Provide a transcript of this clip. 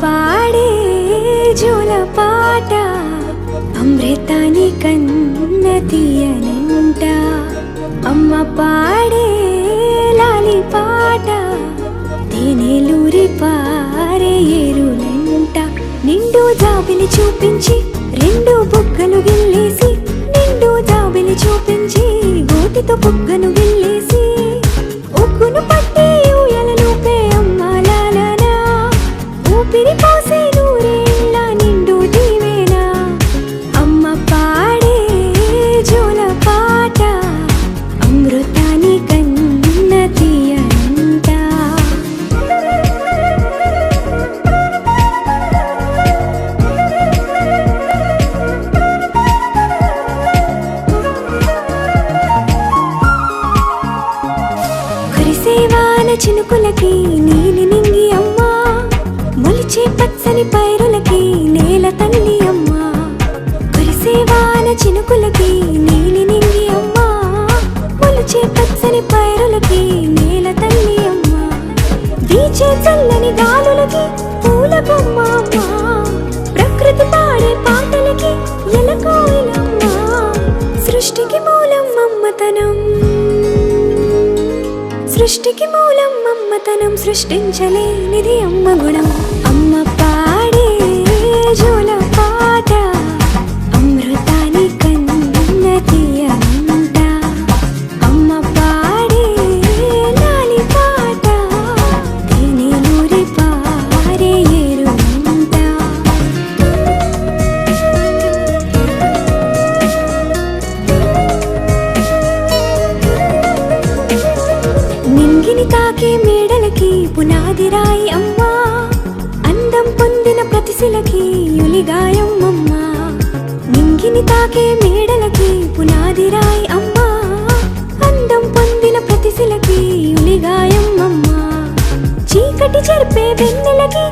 పాడే జోల పాట అమృతాని కన్న తీయనంట. అమ్మ పాడే లాలి పాట తేనెలూరి పారే ఏరులంట. నిండు జాబిలి చూపించి రెండు బుగ్గలు గిల్లేసి, నిండు జాబిలి చూపించి గోటితో బుగ్గను గిల్లేసి, ఉగ్గును పట్టి ఊయలలూపే అమ్మ లాలనా, ఊపిరి పోసే నూరేళ్ళ నిండు దీవేనా. అమ్మ పాడే జోల పాట అమృతాని కన్న తీయనంట. కురిసేవాన చినుకులకి నీలి నింగి అమ్మ, మొలిచే పచ్చని పైరులకి నేల తల్లి అమ్మ. కురిసేవాన చినుకులకి నీలి నింగి అమ్మ, మొలిచే పచ్చని పైరులకి నేల తల్లి అమ్మ. వీచే చల్లని గాలులకి పూల బొమ్మ అమ్మ, ప్రకృతి పాడే పాటలకి ఎలకోయిలమ్మ. సృష్టికి మూలం అమ్మతనం, సృష్టికి మూలం అమ్మతనం, సృష్టించలేనిది అమ్మ గుణం. అమ్మ పాడే జోల పాట అమృతాని కన్న తీయనంట. అమ్మ పాడే లాలి పాట తేనెలూరి పారే ఏరులంట. నింగిని తాకే మేడలకి పునాది రాయి అమ్మ, అందం పొందిన ప్రతిశిలకి యులిగాయం అమ్మ. నింగిని తాకే మేడలకి పునాది రాయి అమ్మ, అందం పొందిన ప్రతిశిలకి యులిగాయం అమ్మ. చీకటి చెరిపే వెన్నెలకి